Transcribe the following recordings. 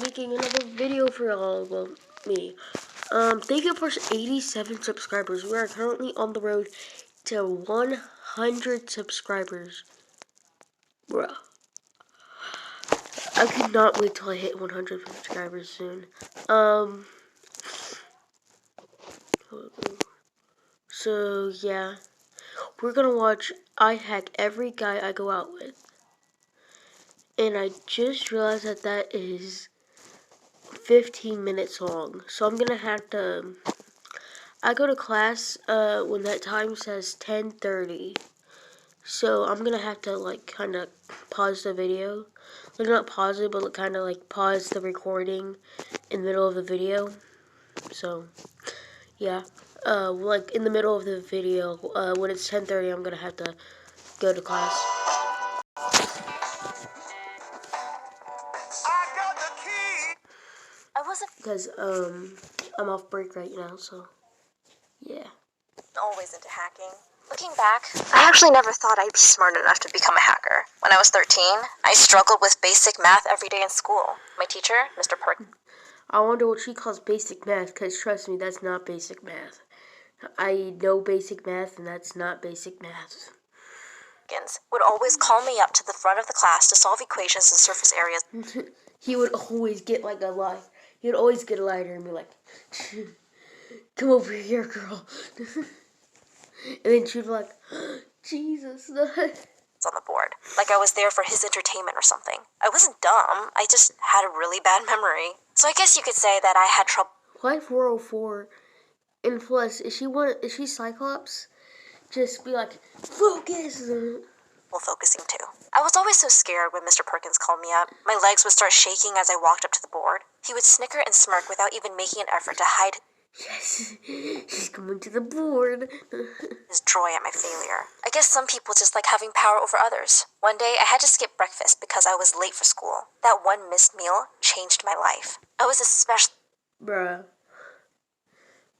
making another video for y'all. Well, me. Thank you for 87 subscribers. We are currently on the road to 100 subscribers. Bruh. I could not wait till I hit 100 subscribers soon. So yeah. We're gonna watch I Hack Every Guy I Go Out With. And I just realized that that is 15 minutes long. So I'm gonna have to... I go to class when that time says 10:30. So I'm gonna have to like kind of pause the video. Like not pause it, but kind of like pause the recording in the middle of the video. So yeah, like in the middle of the video, when it's 10:30, I'm gonna have to go to class. Because I'm off break right now, so yeah. Always into hacking. Looking back, I actually never thought I'd be smart enough to become a hacker. When I was 13, I struggled with basic math every day in school. My teacher, Mr. Perkins, I wonder what she calls basic math, because trust me, that's not basic math. I know basic math, and that's not basic math. would always call me up to the front of the class to solve equations and surface areas. He would always get like a lie. He would always get a lighter and be like, "Come over here, girl." And then she'd be like, "Jesus." On the board, like I was there for his entertainment or something. I wasn't dumb, I just had a really bad memory. So I guess you could say that I had trouble. Why 404? And plus, is she Cyclops? Just be like, focus. Focusing too. I was always so scared when Mr. Perkins called me up. My legs would start shaking as I walked up to the board. He would snicker and smirk without even making an effort to hide Yes, she's coming to the board. his joy at my failure. I guess some people just like having power over others. One day, I had to skip breakfast because I was late for school. That one missed meal changed my life. I was especially... Bruh.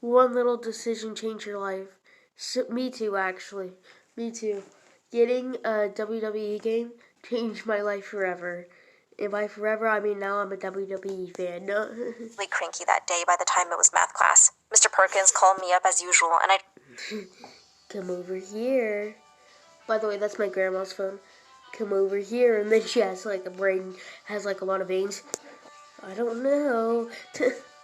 One little decision changed your life. So, me too, actually. Me too. Getting a WWE game changed my life forever. And by forever, I mean now I'm a WWE fan. really cranky that day by the time it was math class. Mr. Perkins called me up as usual, and I... Come over here. By the way, that's my grandma's phone. Come over here. And then she has like a brain, has like a lot of veins. I don't know.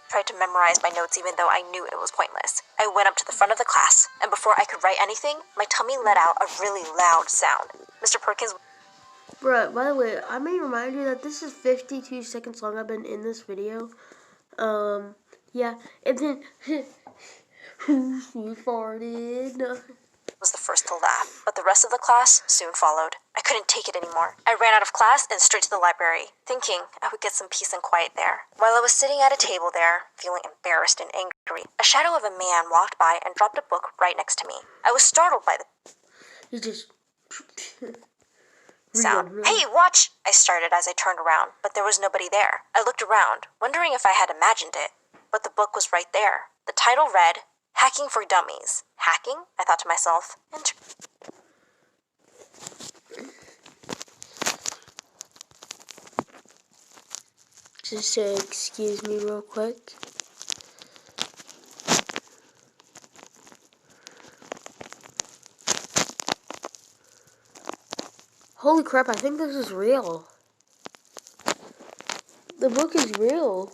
tried to memorize my notes even though I knew it was pointless. I went up to the front of the class, and before I could write anything, my tummy let out a really loud sound. Mr. Perkins... Bruh, by the way, I may remind you that this is 52 seconds long I've been in this video. Yeah, and then... you farted. was the first to laugh, but the rest of the class soon followed. I couldn't take it anymore. I ran out of class and straight to the library, thinking I would get some peace and quiet there. While I was sitting at a table there, feeling embarrassed and angry, a shadow of a man walked by and dropped a book right next to me. I was startled by the He just... sound. Hey, watch! I started as I turned around, but there was nobody there. I looked around, wondering if I had imagined it, but the book was right there. The title read, Hacking for Dummies. Hacking? I thought to myself. Just excuse me real quick. Holy crap, I think this is real. The book is real.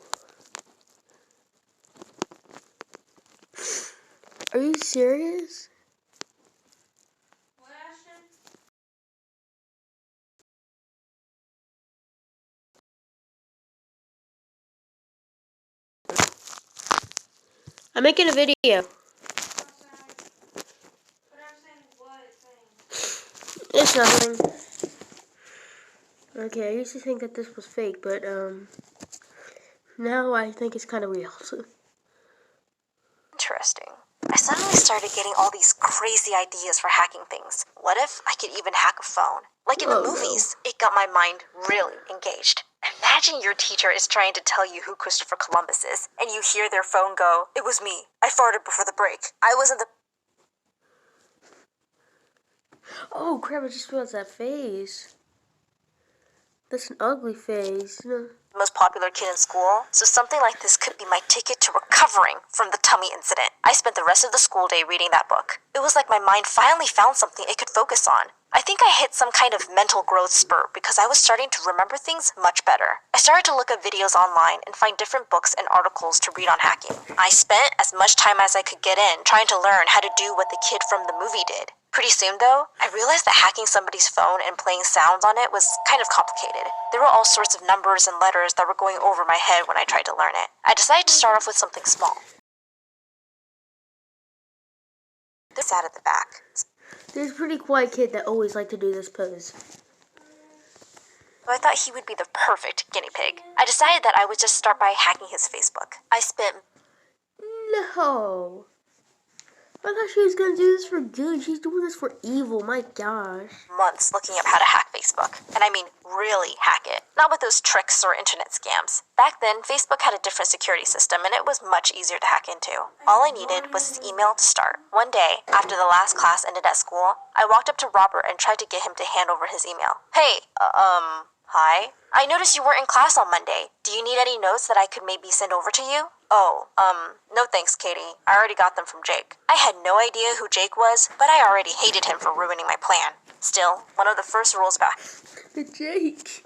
Are you serious? I'm making a video. It's nothing. Okay, I used to think that this was fake, but now I think it's kind of real. Interesting. I suddenly started getting all these crazy ideas for hacking things. What if I could even hack a phone? Like in the movies. No. It got my mind really engaged. Imagine your teacher is trying to tell you who Christopher Columbus is, and you hear their phone go, "It was me. I farted before the break. I was in the..." Oh crap, I just realized that face. That's an ugly face. the most popular kid in school, so something like this could be my ticket to recovering from the tummy incident. I spent the rest of the school day reading that book. It was like my mind finally found something it could focus on. I think I hit some kind of mental growth spurt because I was starting to remember things much better. I started to look at videos online and find different books and articles to read on hacking. I spent as much time as I could get in trying to learn how to do what the kid from the movie did. Pretty soon, though, I realized that hacking somebody's phone and playing sounds on it was kind of complicated. There were all sorts of numbers and letters that were going over my head when I tried to learn it. I decided to start off with something small. This sat at the back. There's a pretty quiet kid that always liked to do this pose. So I thought he would be the perfect guinea pig. I decided that I would just start by hacking his Facebook. I spent No. I thought she was gonna do this for good. She's doing this for evil. My gosh. months looking up how to hack Facebook. And I mean really hack it. Not with those tricks or internet scams. Back then, Facebook had a different security system and it was much easier to hack into. All I needed was his email to start. One day, after the last class ended at school, I walked up to Robert and tried to get him to hand over his email. Hey, hi? I noticed you weren't in class on Monday. Do you need any notes that I could maybe send over to you? Oh, no thanks, Katie. I already got them from Jake. I had no idea who Jake was, but I already hated him for ruining my plan. Still, one of the first rules about Jake,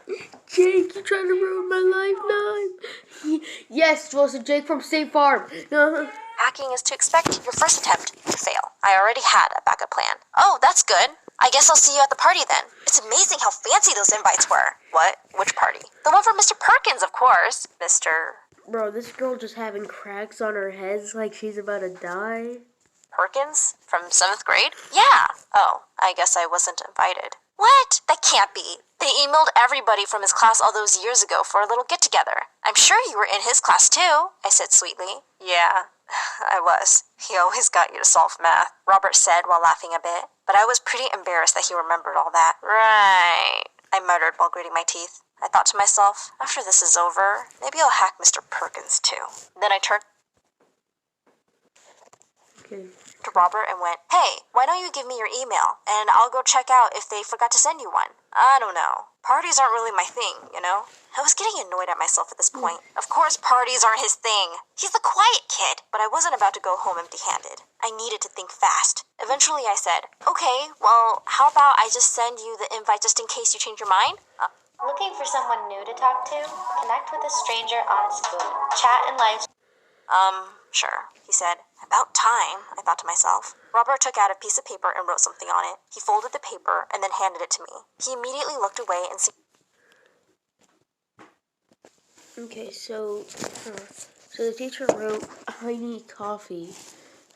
you trying to ruin my life now? Yes, Joseph, Jake from State Farm. hacking is to expect your first attempt to fail. I already had a backup plan. Oh, that's good. I guess I'll see you at the party then. It's amazing how fancy those invites were. What? Which party? The one for Mr. Perkins, of course. Mr. Bro, this girl just having cracks on her head like she's about to die. Perkins? From 7th grade? Yeah. Oh, I guess I wasn't invited. What? That can't be. They emailed everybody from his class all those years ago for a little get-together. I'm sure you were in his class too, I said sweetly. Yeah, I was. He always got you to solve math, Robert said while laughing a bit. But I was pretty embarrassed that he remembered all that. Right, I muttered while gritting my teeth. I thought to myself, after this is over, maybe I'll hack Mr. Perkins too. Then I turned to Robert and went, Hey, why don't you give me your email, and I'll go check out if they forgot to send you one. I don't know. Parties aren't really my thing, you know? I was getting annoyed at myself at this point. Of course parties aren't his thing. He's the quiet kid. But I wasn't about to go home empty-handed. I needed to think fast. Eventually I said, Okay, well, how about I just send you the invite just in case you change your mind? Looking for someone new to talk to? Connect with a stranger on Spoon. Chat and live. Sure, he said. About time, I thought to myself. Robert took out a piece of paper and wrote something on it. He folded the paper and then handed it to me. He immediately looked away and Okay, so the teacher wrote, I need coffee.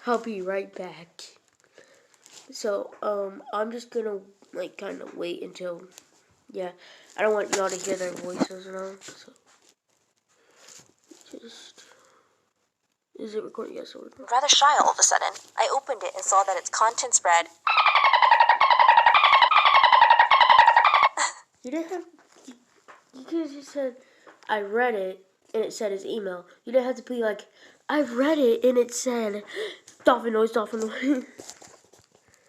I'll be right back. So, I'm just gonna, kind of wait until, I don't want y'all to hear their voices and all, so, is it recording? Yes, it's recording. rather shy all of a sudden. I opened it and saw that its contents read, You didn't have, you could have just said, I read it, and it said his email. You didn't have to be like, I read it, and it said, dolphin noise, dolphin noise.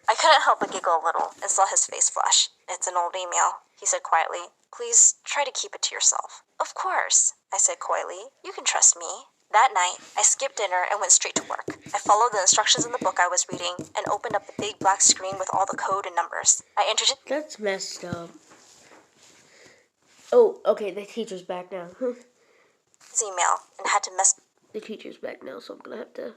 I couldn't help but giggle a little and saw his face flush. It's an old email, he said quietly. Please try to keep it to yourself. Of course, I said coyly. You can trust me. That night, I skipped dinner and went straight to work. I followed the instructions in the book I was reading and opened up the big black screen with all the code and numbers. I entered it. That's messed up. Oh, okay, the teacher's back now. His email and had to mess The teacher's back now, so I'm gonna have to...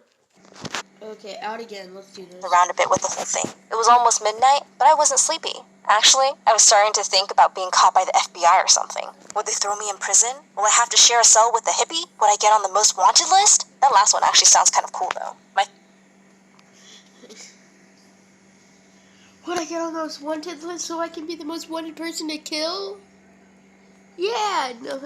Okay, out again, let's do this. around a bit with the whole thing. It was almost midnight, but I wasn't sleepy. Actually, I was starting to think about being caught by the FBI or something. Would they throw me in prison? Will I have to share a cell with the hippie? Would I get on the most wanted list? That last one actually sounds kind of cool, though. Would I get on the most wanted list so I can be the most wanted person to kill? Yeah, no.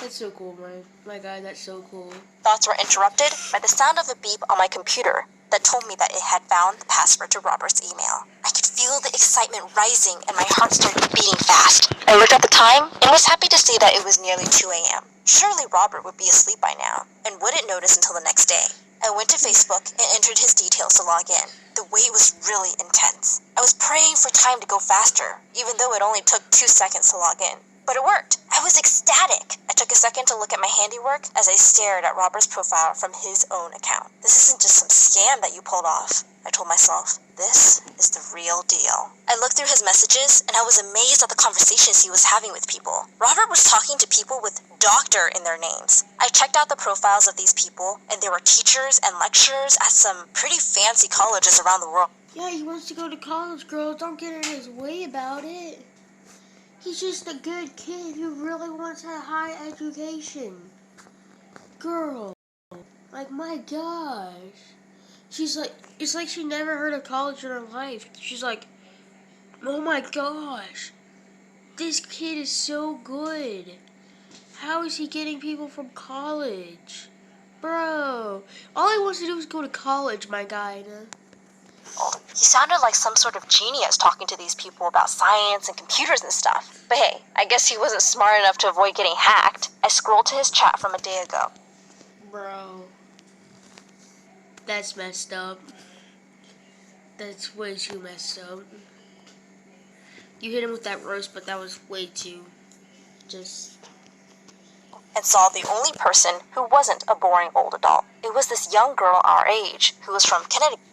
That's so cool, my guy, that's so cool. Thoughts were interrupted by the sound of a beep on my computer that told me that it had found the password to Robert's email. I could feel the excitement rising and my heart started beating fast. I looked at the time and was happy to see that it was nearly 2 a.m. Surely Robert would be asleep by now and wouldn't notice until the next day. I went to Facebook and entered his details to log in. The wait was really intense. I was praying for time to go faster, even though it only took 2 seconds to log in. But it worked. I was ecstatic. I took a second to look at my handiwork as I stared at Robert's profile from his own account. This isn't just some scam that you pulled off, I told myself. This is the real deal. I looked through his messages and I was amazed at the conversations he was having with people. Robert was talking to people with doctor in their names. I checked out the profiles of these people and there were teachers and lecturers at some pretty fancy colleges around the world. Yeah, he wants to go to college, girls. Don't get in his way about it. He's just a good kid who really wants a high education. Girl, like, my gosh. She's like, it's like she never heard of college in her life. She's like, oh my gosh, this kid is so good. How is he getting people from college? Bro, all he wants to do is go to college, my guy. He sounded like some sort of genius talking to these people about science and computers and stuff. But hey, I guess he wasn't smart enough to avoid getting hacked. I scrolled to his chat from a day ago. Bro, that's messed up. That's way too messed up. You hit him with that roast, but that was way too And saw the only person who wasn't a boring old adult. It was this young girl our age who was from Connecticut.